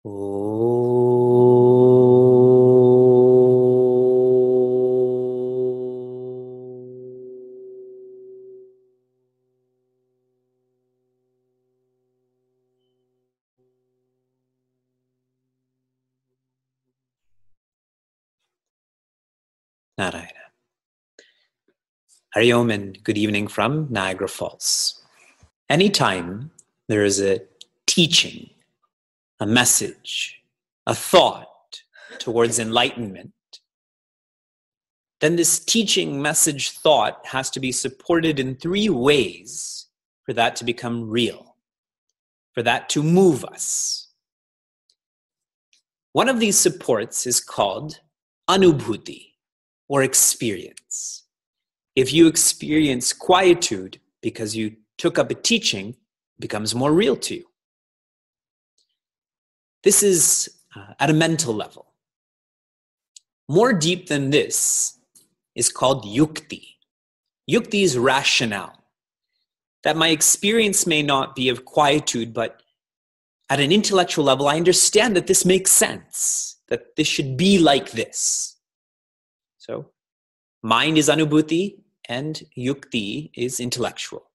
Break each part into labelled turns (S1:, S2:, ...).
S1: Oh. Narayana. Hari Om and good evening from Niagara Falls. Anytime there is a teaching, a message, a thought towards enlightenment, then this teaching, message, thought has to be supported in three ways for that to become real, for that to move us. One of these supports is called anubhuti, or experience. If you experience quietude because you took up a teaching, it becomes more real to you. This is at a mental level. More deep than this is called yukti. Yukti is rationale. That my experience may not be of quietude, but at an intellectual level, I understand that this makes sense, that this should be like this. So, mind is anubhuti and yukti is intellectual.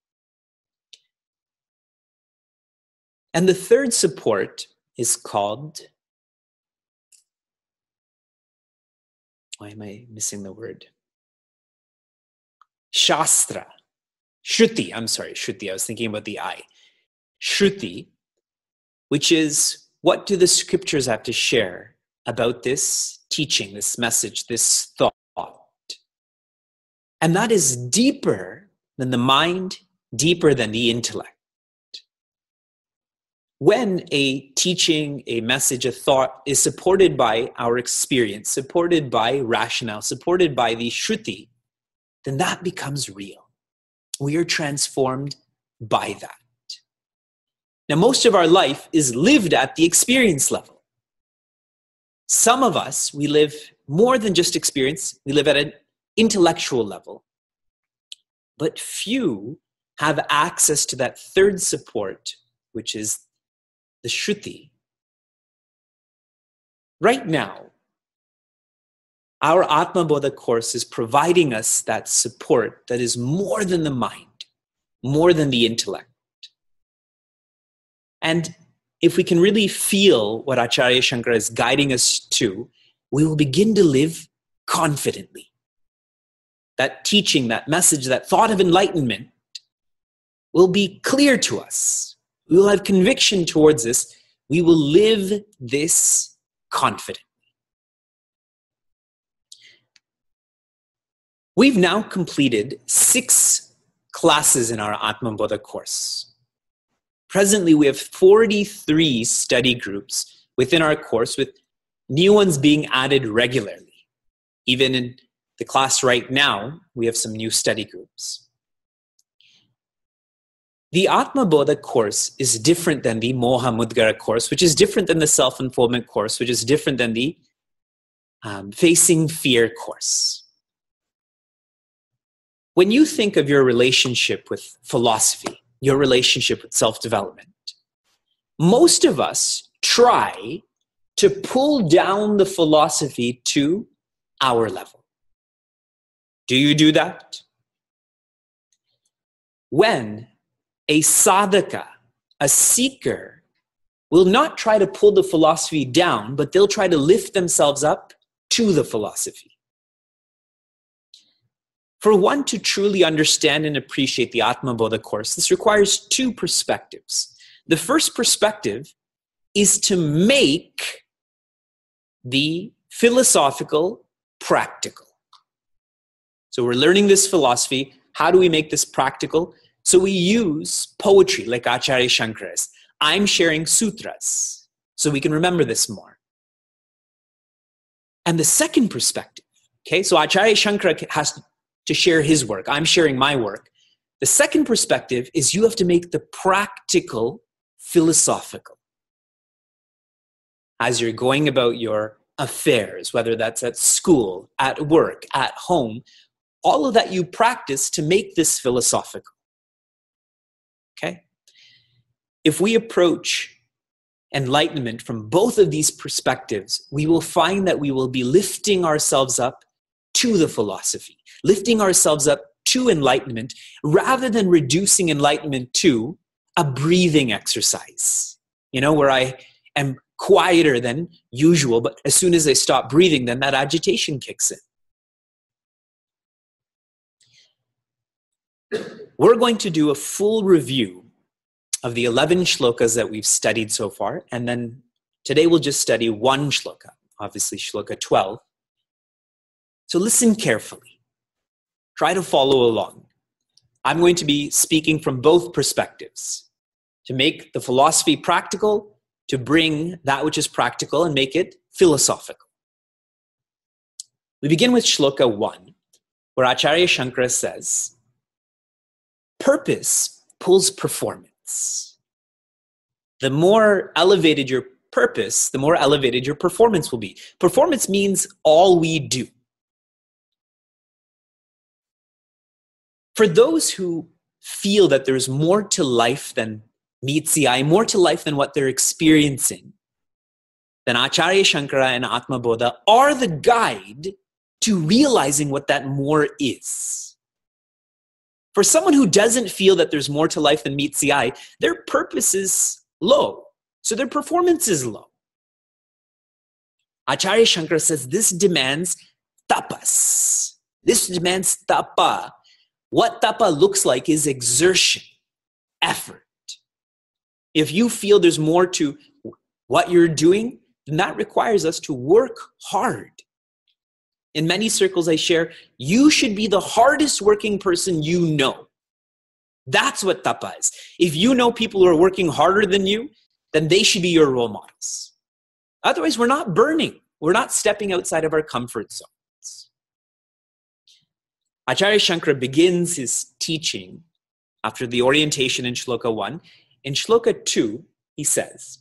S1: And the third support is called, why am I missing the word? Shastra. Shruti, I'm sorry, Shruti, I was thinking about the I. Shruti, which is what do the scriptures have to share about this teaching, this message, this thought. And that is deeper than the mind, deeper than the intellect. When a teaching, a message, a thought is supported by our experience, supported by rationale, supported by the Shruti, then that becomes real. We are transformed by that. Now, most of our life is lived at the experience level. Some of us, we live more than just experience. We live at an intellectual level. But few have access to that third support, which is the Shruti. Right now, our Atma Bodha course is providing us that support that is more than the mind, more than the intellect. And if we can really feel what Acharya Shankara is guiding us to, we will begin to live confidently. That teaching, that message, that thought of enlightenment will be clear to us. We will have conviction towards this. We will live this confidently. We've now completed 6 classes in our Atma Bodha course. Presently, we have 43 study groups within our course, with new ones being added regularly. Even in the class right now, we have some new study groups. The Atma Bodha course is different than the Moha Mudgara course, which is different than the Self-Unfoldment course, which is different than the Facing Fear course. When you think of your relationship with philosophy, your relationship with self-development, most of us try to pull down the philosophy to our level. Do you do that? When a sadhaka, a seeker, will not try to pull the philosophy down, but they'll try to lift themselves up to the philosophy. For one to truly understand and appreciate the Atma Bodha course, this requires 2 perspectives. The first perspective is to make the philosophical practical. So we're learning this philosophy. How do we make this practical? So we use poetry like Acharya Shankara's. I'm sharing sutras so we can remember this more. And the second perspective, okay, so Acharya Shankara has to share his work. I'm sharing my work. The second perspective is you have to make the practical philosophical. As you're going about your affairs, whether that's at school, at work, at home, all of that you practice to make this philosophical. Okay? If we approach enlightenment from both of these perspectives, we will find that we will be lifting ourselves up to the philosophy, lifting ourselves up to enlightenment, rather than reducing enlightenment to a breathing exercise, where I am quieter than usual, but as soon as I stop breathing, then that agitation kicks in. We're going to do a full review of the 11 shlokas that we've studied so far, and then today we'll just study one shloka, obviously shloka 12. So listen carefully. Try to follow along. I'm going to be speaking from both perspectives to make the philosophy practical, to bring that which is practical and make it philosophical. We begin with shloka 1, where Acharya Shankara says, purpose pulls performance. The more elevated your purpose, the more elevated your performance will be. Performance means all we do. For those who feel that there's more to life than meets the eye, more to life than what they're experiencing, then Acharya Shankara and Atma Bodha are the guide to realizing what that more is. For someone who doesn't feel that there's more to life than meets the eye, their purpose is low, so their performance is low. Acharya Shankara says this demands tapas. This demands tapa. What tapa looks like is exertion, effort. If you feel there's more to what you're doing, then that requires us to work hard. In many circles I share, you should be the hardest working person you know. That's what tapa is. If you know people who are working harder than you, then they should be your role models. Otherwise, we're not burning. We're not stepping outside of our comfort zones. Acharya Shankara begins his teaching after the orientation in shloka 1. In shloka 2, he says,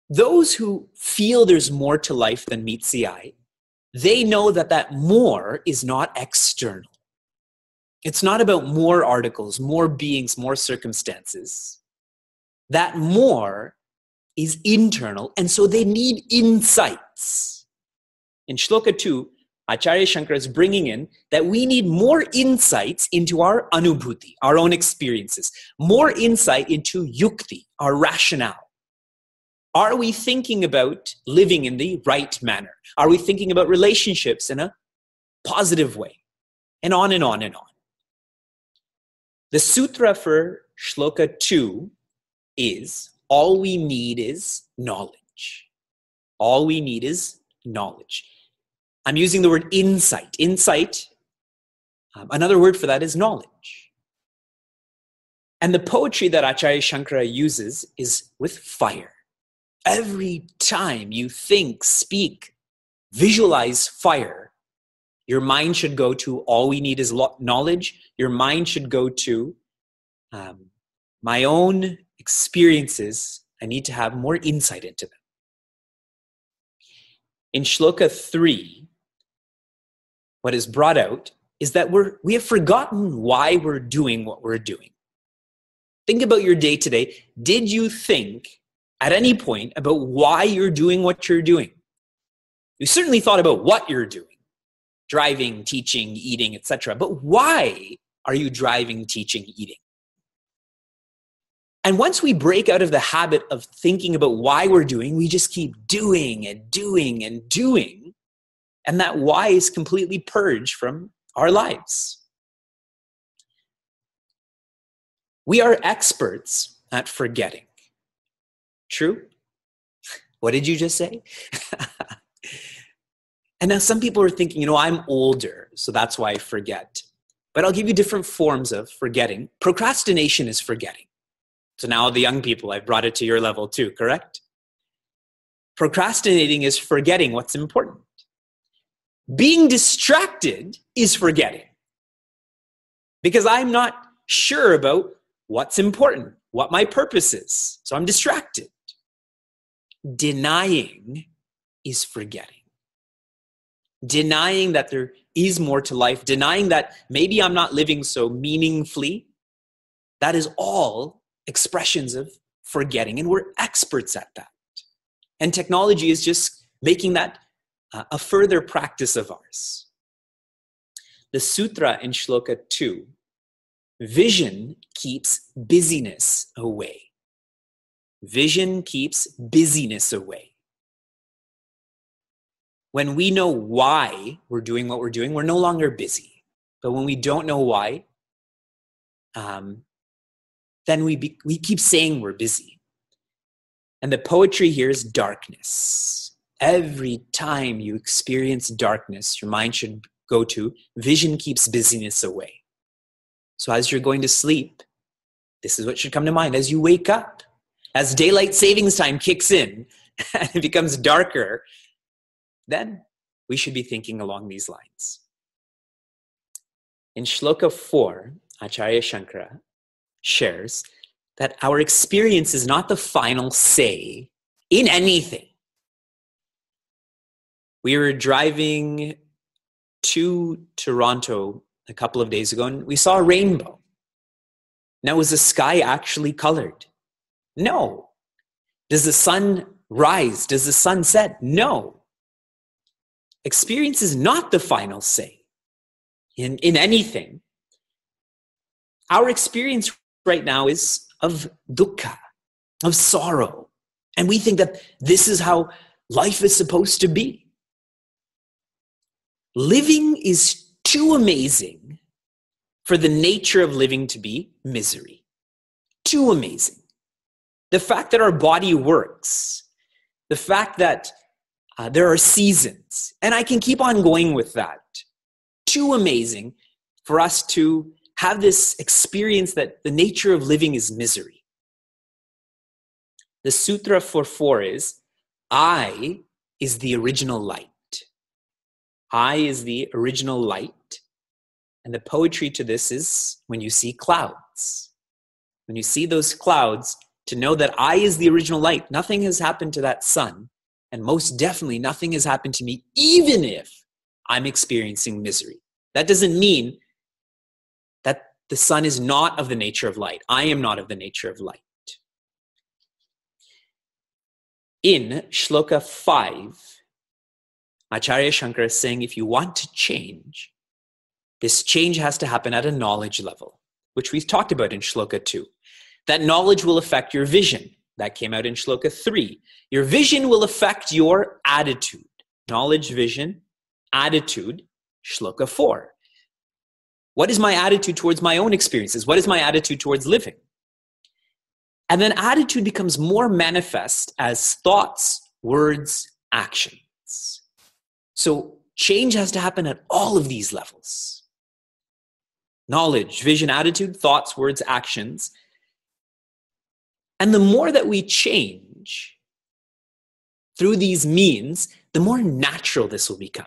S1: those who feel there's more to life than meets the eye, they know that that more is not external. It's not about more articles, more beings, more circumstances. That more is internal, and so they need insights. In shloka 2, Acharya Shankara is bringing in that we need more insights into our anubhuti, our own experiences, more insight into yukti, our rationale. Are we thinking about living in the right manner? Are we thinking about relationships in a positive way? And on and on and on. The sutra for shloka 2 is, all we need is knowledge. All we need is knowledge. I'm using the word insight. Insight, another word for that is knowledge. And the poetry that Acharya Shankara uses is with fire. Every time you think, speak, visualize fire, your mind should go to all we need is knowledge. Your mind should go to my own experiences. I need to have more insight into them. In shloka 3, what is brought out is that we have forgotten why we're doing what we're doing. Think about your day today. Did you think at any point about why you're doing what you're doing? You certainly thought about what you're doing. Driving, teaching, eating, etc. But why are you driving, teaching, eating? And once we break out of the habit of thinking about why we're doing, we just keep doing and doing and doing. And that why is completely purged from our lives. We are experts at forgetting. True? What did you just say? And now some people are thinking, I'm older, so that's why I forget. But I'll give you different forms of forgetting. Procrastination is forgetting. So now the young people, I've brought it to your level too, correct? Procrastinating is forgetting what's important. Being distracted is forgetting. Because I'm not sure about what's important, what my purpose is. So I'm distracted. Denying is forgetting. Denying that there is more to life, denying that maybe I'm not living so meaningfully, that is all expressions of forgetting, and we're experts at that. And technology is just making that a further practice of ours. The sutra in Shloka 2, vision keeps busyness away. Vision keeps busyness away. When we know why we're doing what we're doing, we're no longer busy. But when we don't know why, then we keep saying we're busy. And the poetry here is darkness. Every time you experience darkness, your mind should go to vision keeps busyness away. So as you're going to sleep, this is what should come to mind. As you wake up, as daylight savings time kicks in and it becomes darker, then we should be thinking along these lines. In Shloka 4, Acharya Shankara shares that our experience is not the final say in anything. We were driving to Toronto a couple of days ago and we saw a rainbow. Now, was the sky actually colored? No. Does the sun rise? Does the sun set? No. Experience is not the final say in anything. Our experience right now is of dukkha, of sorrow. And we think that this is how life is supposed to be. Living is too amazing for the nature of living to be misery. Too amazing. The fact that our body works, the fact that there are seasons, and I can keep on going with that. Too amazing for us to have this experience that the nature of living is misery. The sutra for 4 is, I is the original light. I is the original light. And the poetry to this is when you see clouds. When you see those clouds, to know that I is the original light. Nothing has happened to that sun. And most definitely nothing has happened to me, even if I'm experiencing misery. That doesn't mean that the sun is not of the nature of light. I am not of the nature of light. In Shloka 5, Acharya Shankara is saying if you want to change, this change has to happen at a knowledge level, which we've talked about in Shloka 2. That knowledge will affect your vision. That came out in Shloka 3. Your vision will affect your attitude. Knowledge, vision, attitude, Shloka 4. What is my attitude towards my own experiences? What is my attitude towards living? And then attitude becomes more manifest as thoughts, words, actions. So change has to happen at all of these levels. Knowledge, vision, attitude, thoughts, words, actions. And the more that we change through these means, the more natural this will become.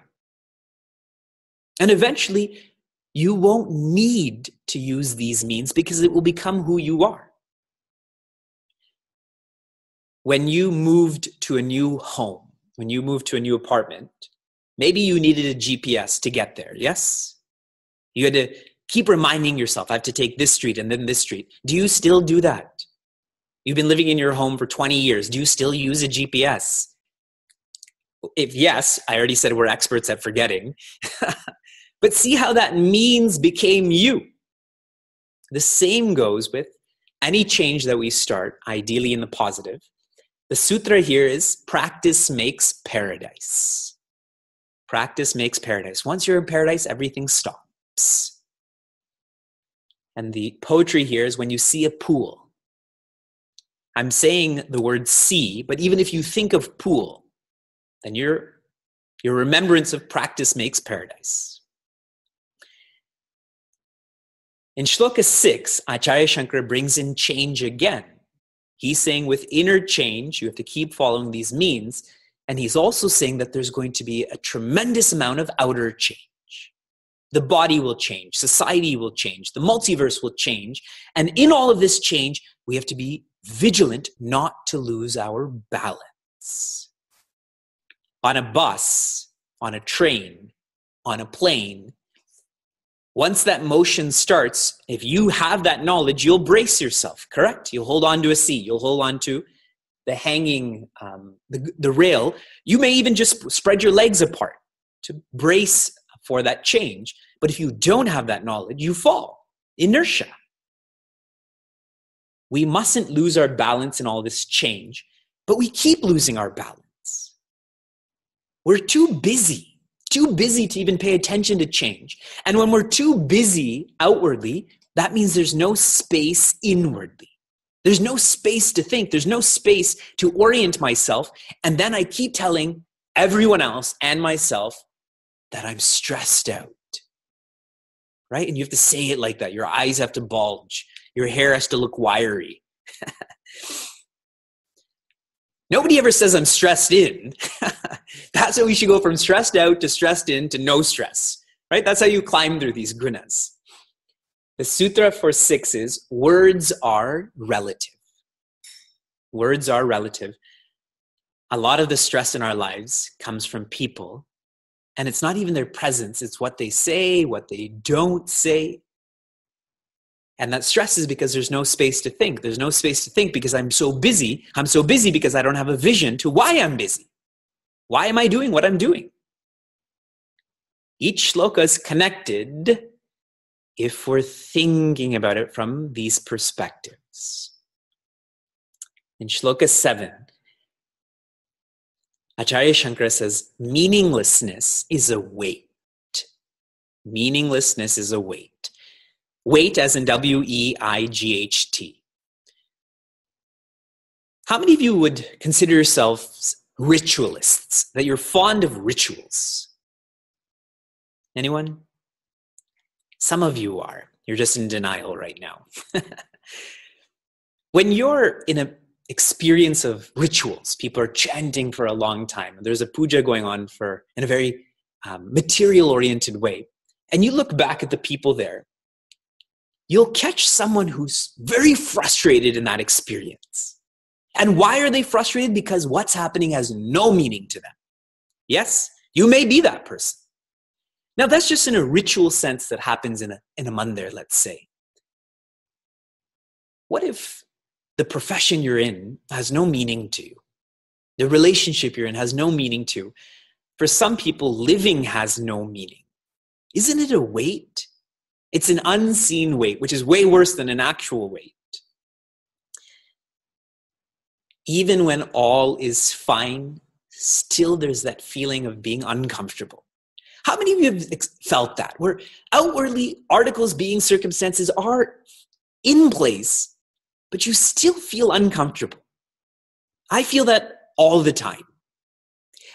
S1: And eventually, you won't need to use these means because it will become who you are. When you moved to a new home, when you moved to a new apartment, maybe you needed a GPS to get there, yes? You had to keep reminding yourself, I have to take this street and then this street. Do you still do that? You've been living in your home for 20 years. Do you still use a GPS? If yes, I already said we're experts at forgetting. But see how that means became you. The same goes with any change that we start, ideally in the positive. The sutra here is practice makes paradise. Practice makes paradise. Once you're in paradise, everything stops. And the poetry here is when you see a pool. I'm saying the word see, but even if you think of pool, then your remembrance of practice makes paradise. In Shloka 6, Acharya Shankara brings in change again. He's saying with inner change, you have to keep following these means. And he's also saying that there's going to be a tremendous amount of outer change. The body will change, society will change, the multiverse will change. And in all of this change, we have to be vigilant not to lose our balance. On a bus, on a train, on a plane, Once that motion starts, if you have that knowledge, you'll brace yourself, correct? You'll hold on to a seat. You'll hold on to the hanging, the rail. You may even just spread your legs apart to brace for that change. But if you don't have that knowledge, you fall. Inertia. We mustn't lose our balance in all this change, but we keep losing our balance. We're too busy to even pay attention to change. And when we're too busy outwardly, that means there's no space inwardly. There's no space to think. There's no space to orient myself. And then I keep telling everyone else and myself that I'm stressed out. Right? And you have to say it like that. Your eyes have to bulge. Your hair has to look wiry. Nobody ever says I'm stressed in. That's how we should go from stressed out to stressed in to no stress. Right? That's how you climb through these gunas. The sutra for 6 is words are relative. Words are relative. A lot of the stress in our lives comes from people. And it's not even their presence. It's what they say, what they don't say. And that stress is because there's no space to think. There's no space to think because I'm so busy. I'm so busy because I don't have a vision to why I'm busy. Why am I doing what I'm doing? Each shloka is connected if we're thinking about it from these perspectives. In shloka 7, Acharya Shankara says, meaninglessness is a weight. Meaninglessness is a weight. Weight as in W-E-I-G-H-T. How many of you would consider yourselves ritualists, that you're fond of rituals? Anyone? Some of you are. You're just in denial right now. When you're in an experience of rituals, people are chanting for a long time. There's a puja going on in a very material-oriented way. And you look back at the people there, you'll catch someone who's very frustrated in that experience. And why are they frustrated? Because what's happening has no meaning to them. Yes, you may be that person. Now, that's just in a ritual sense that happens in a mandir, let's say. What if the profession you're in has no meaning to you? The relationship you're in has no meaning to you. For some people, living has no meaning. Isn't it a weight? It's an unseen weight, which is way worse than an actual weight. Even when all is fine, still there's that feeling of being uncomfortable. How many of you have felt that? Where outwardly articles, being, circumstances are in place, but you still feel uncomfortable. I feel that all the time.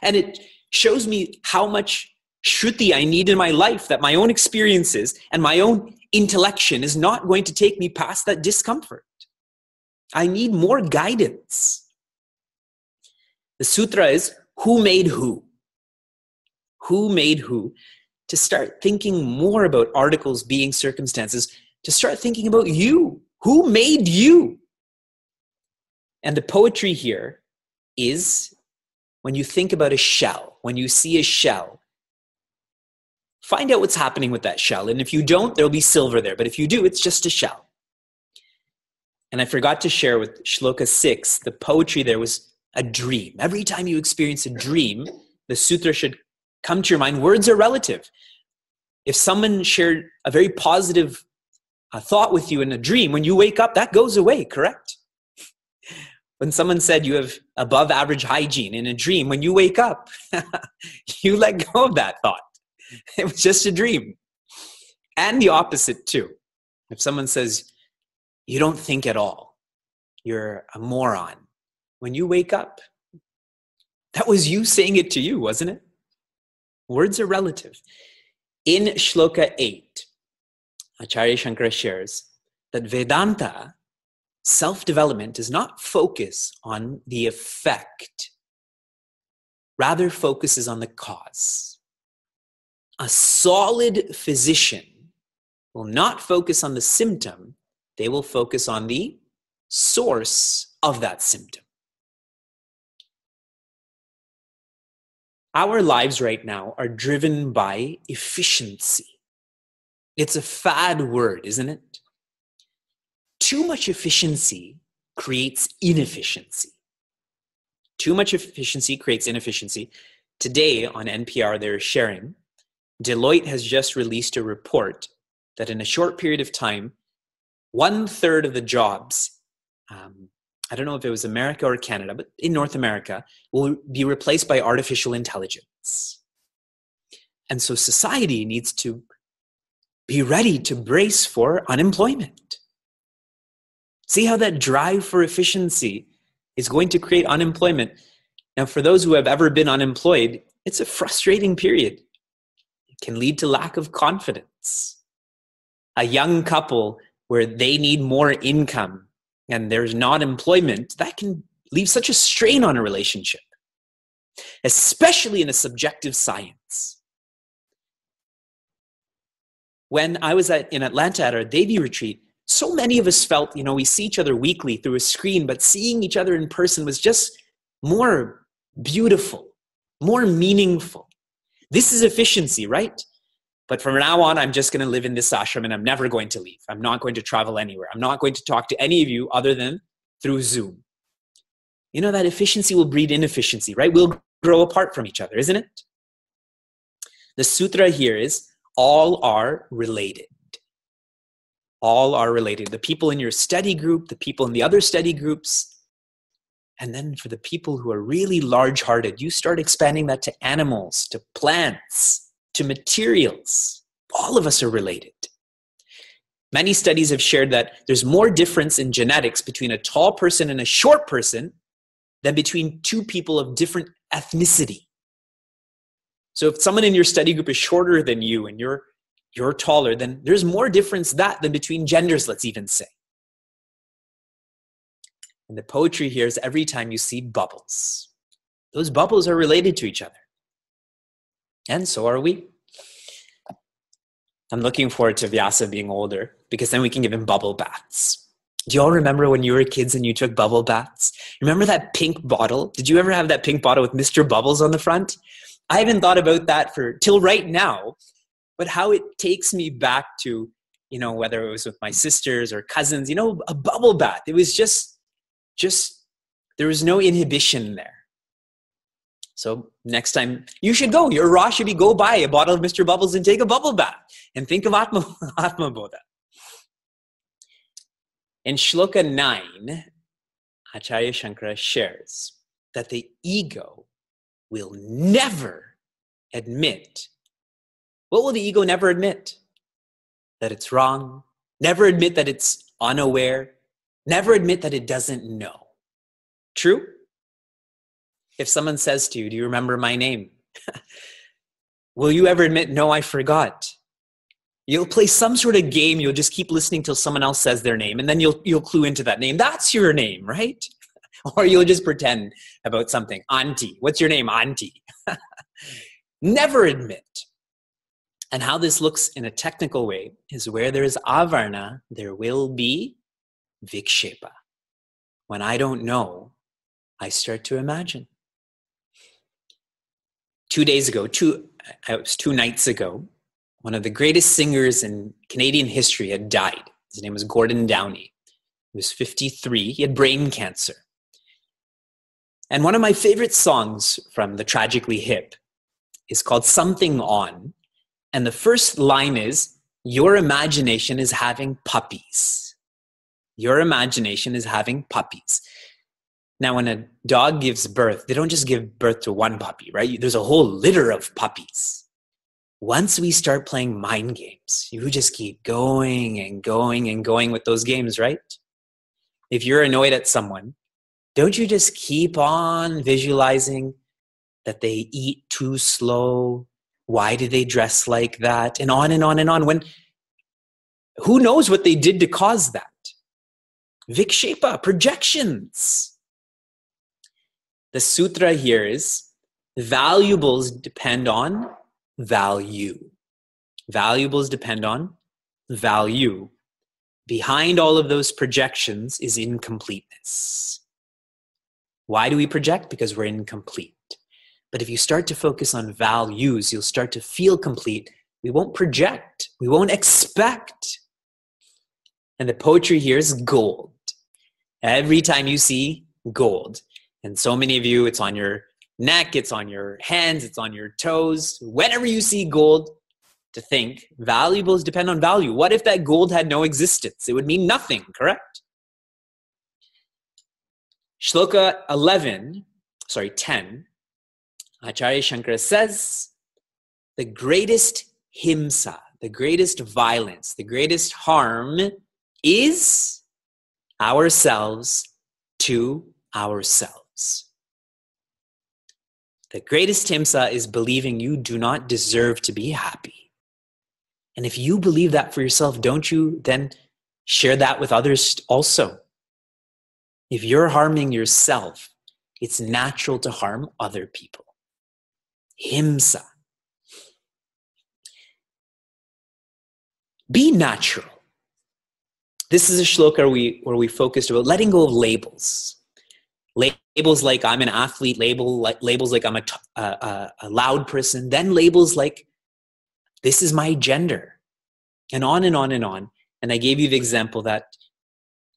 S1: And it shows me how much shruti I need in my life, that my own experiences and my own intellection is not going to take me past that discomfort. I need more guidance. The sutra is, who made who? Who made who? To start thinking more about articles, being, circumstances, to start thinking about you. Who made you? And the poetry here is when you think about a shell, when you see a shell, find out what's happening with that shell. And if you don't, there'll be silver there. But if you do, it's just a shell. And I forgot to share with shloka 6, the poetry there was a dream. Every time you experience a dream, the sutra should come to your mind. Words are relative. If someone shared a very positive thought with you in a dream, when you wake up, that goes away, correct? When someone said you have above average hygiene in a dream, when you wake up, you let go of that thought. It was just a dream. And the opposite too. If someone says, you don't think at all, you're a moron. When you wake up, that was you saying it to you, wasn't it? Words are relative. In shloka 8, Acharya Shankara shares that Vedanta, self-development, does not focus on the effect, rather focuses on the cause. A solid physician will not focus on the symptom, they will focus on the source of that symptom. Our lives right now are driven by efficiency. It's a fad word, isn't it? Too much efficiency creates inefficiency. Too much efficiency creates inefficiency. Today on NPR, they're sharing, Deloitte has just released a report that in a short period of time, 1/3 of the jobs, I don't know if it was America or Canada, but in North America, will be replaced by artificial intelligence. And so society needs to be ready to brace for unemployment. See how that drive for efficiency is going to create unemployment. Now, for those who have ever been unemployed, it's a frustrating period. It can lead to lack of confidence. A young couple where they need more income and there's not employment, that can leave such a strain on a relationship, especially in a subjective science. When I was in Atlanta at our Devi retreat, so many of us felt, we see each other weekly through a screen, but seeing each other in person was just more beautiful, more meaningful. This is efficiency, right? But from now on, I'm just going to live in this ashram and I'm never going to leave. I'm not going to travel anywhere. I'm not going to talk to any of you other than through Zoom. That efficiency will breed inefficiency, right? We'll grow apart from each other, isn't it? The sutra here is all are related. All are related. The people in your study group, the people in the other study groups. And then for the people who are really large-hearted, you start expanding that to animals, to plants, to materials. All of us are related. Many studies have shared that there's more difference in genetics between a tall person and a short person than between two people of different ethnicity. So if someone in your study group is shorter than you and you're taller, then there's more difference than between genders, let's even say. And the poetry here is every time you see bubbles. Those bubbles are related to each other. And so are we. I'm looking forward to Vyasa being older because then we can give him bubble baths. Do you all remember when you were kids and you took bubble baths? Remember that pink bottle? Did you ever have that pink bottle with Mr. Bubbles on the front? I haven't thought about that till right now, but how it takes me back to, whether it was with my sisters or cousins, a bubble bath. It was just there was no inhibition there. So next time you should go, your Raw should be go buy a bottle of Mr. Bubbles and take a bubble bath and think of Atma Bodha. In Shloka 9, Acharya Shankara shares that the ego will never admit. What will the ego never admit? That it's wrong, never admit that it's unaware, never admit that it doesn't know. True? If someone says to you, do you remember my name? Will you ever admit, no, I forgot? You'll play some sort of game. You'll just keep listening till someone else says their name, and then you'll clue into that name. That's your name, right? Or you'll just pretend about something. Auntie. What's your name? Auntie. Never admit. And how this looks in a technical way is where there is avarna, there will be vikshepa. When I don't know, I start to imagine. 2 nights ago, one of the greatest singers in Canadian history had died. His name was Gordon Downey. He was 53. He had brain cancer. And one of my favorite songs from the Tragically Hip is called Something On. And the first line is, your imagination is having puppies. Your imagination is having puppies. Now, when a dog gives birth, they don't just give birth to one puppy, right? There's a whole litter of puppies. Once we start playing mind games, you just keep going and going and going with those games, right? If you're annoyed at someone, don't you just keep on visualizing that they eat too slow? Why do they dress like that? And on and on and on. Who knows what they did to cause that? Vikshepa, projections. The sutra here is, valuables depend on value. Valuables depend on value. Behind all of those projections is incompleteness. Why do we project? Because we're incomplete. But if you start to focus on values, you'll start to feel complete We won't project. We won't expect. And the poetry here is gold. Every time you see gold, and so many of you, it's on your neck, it's on your hands, it's on your toes. Whenever you see gold, to think, valuables depend on value. What if that gold had no existence? It would mean nothing, correct? Shloka 10, Acharya Shankara says, the greatest himsa, the greatest violence, the greatest harm is ourselves to ourselves. The greatest himsa is believing you do not deserve to be happy. And if you believe that for yourself, don't you then share that with others also? If you're harming yourself, it's natural to harm other people. Himsa. Be natural. This is a shloka where we focused about letting go of labels. Labels like I'm an athlete, labels like I'm a loud person, then labels like this is my gender, and on and on and on. And I gave you the example that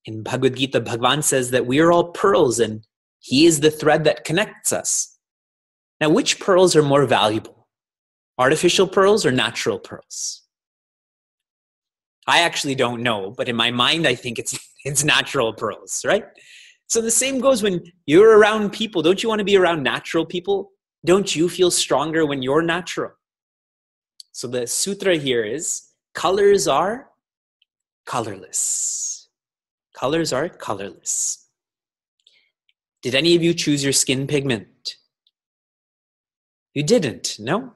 S1: in Bhagavad Gita, Bhagavan says that we are all pearls and he is the thread that connects us. Now, which pearls are more valuable? Artificial pearls or natural pearls? I actually don't know, but in my mind, I think it's natural pearls, right? So the same goes when you're around people. Don't you want to be around natural people? Don't you feel stronger when you're natural? So the sutra here is, colors are colorless. Colors are colorless. Did any of you choose your skin pigment? You didn't, no?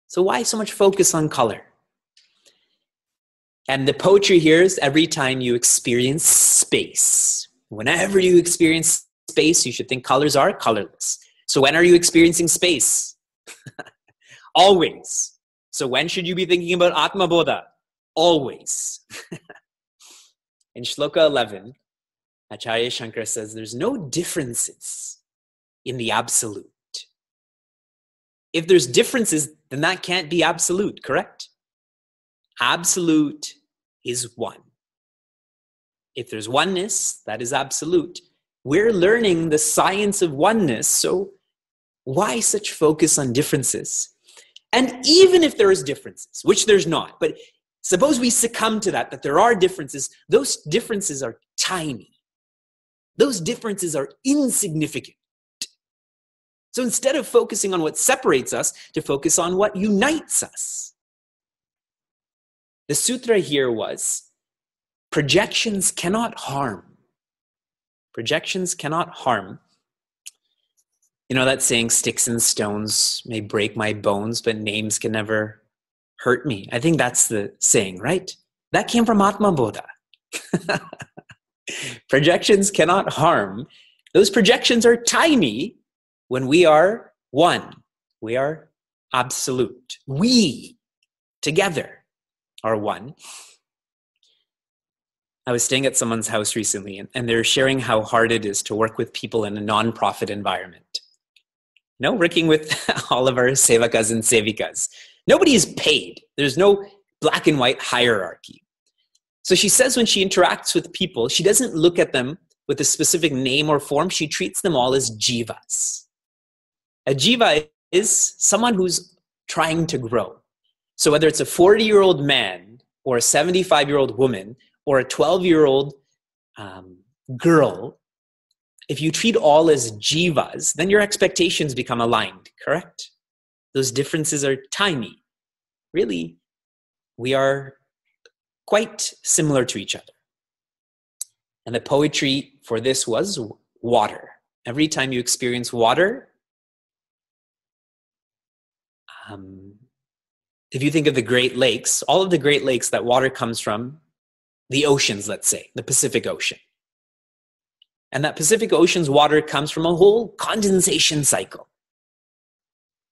S1: So why so much focus on color? And the poetry here is every time you experience space. Whenever you experience space, you should think colors are colorless. So when are you experiencing space? Always. So when should you be thinking about Atma Bodha? Always. In Shloka 11, Acharya Shankara says there's no differences in the absolute. If there's differences, then that can't be absolute, correct? Absolute is one. If there's oneness, that is absolute. We're learning the science of oneness, so why such focus on differences? And even if there is differences, which there's not, but suppose we succumb to that there are differences, those differences are tiny. Those differences are insignificant. So instead of focusing on what separates us, to focus on what unites us. The sutra here was, projections cannot harm. Projections cannot harm. You know that saying, sticks and stones may break my bones, but names can never hurt me. I think that's the saying, right? That came from Atma Bodha. Projections cannot harm. Those projections are tiny when we are one. We are absolute. We together are one. I was staying at someone's house recently, and they're sharing how hard it is to work with people in a non-profit environment. No, working with all of our sevakas and sevikas. Nobody is paid. There's no black and white hierarchy. So she says when she interacts with people, she doesn't look at them with a specific name or form. She treats them all as jivas. A jiva is someone who's trying to grow. So whether it's a 40-year-old man or a 75-year-old woman or a 12-year-old girl, if you treat all as jivas, then your expectations become aligned, correct? Those differences are tiny. Really, we are quite similar to each other. And the poetry for this was water. Every time you experience water, if you think of the Great Lakes, all of the Great Lakes, that water comes from the oceans, let's say, the Pacific Ocean. And that Pacific Ocean's water comes from a whole condensation cycle.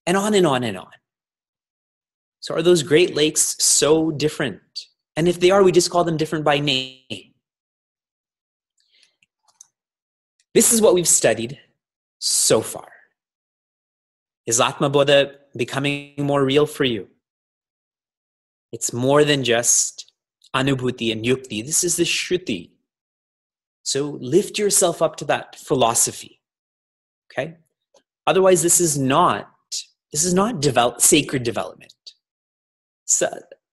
S1: And on and on and on. So are those Great Lakes so different? And if they are, we just call them different by name. This is what we've studied so far. Is Atma Bodha becoming more real for you? It's more than just anubhuti and yukti. This is the Shruti. So lift yourself up to that philosophy. Okay? Otherwise, this is not sacred development. So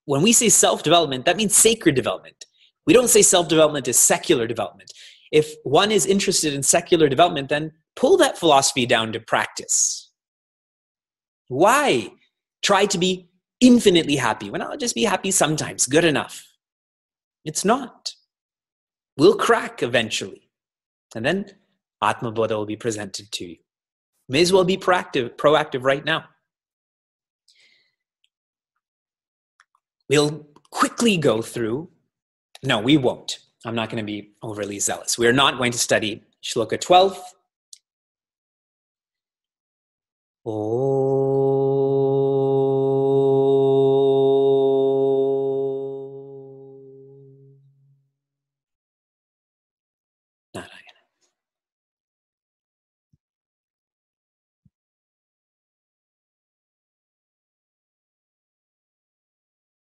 S1: when we say self-development, that means sacred development. We don't say self-development is secular development. If one is interested in secular development, then pull that philosophy down to practice. Why try to be infinitely happy when I'll just be happy sometimes? Good enough. It's not. We'll crack eventually. And then Atma Bodha will be presented to you. May as well be proactive right now. We'll quickly go through. No, we won't. I'm not going to be overly zealous. We're not going to study Shloka 12. Narayana.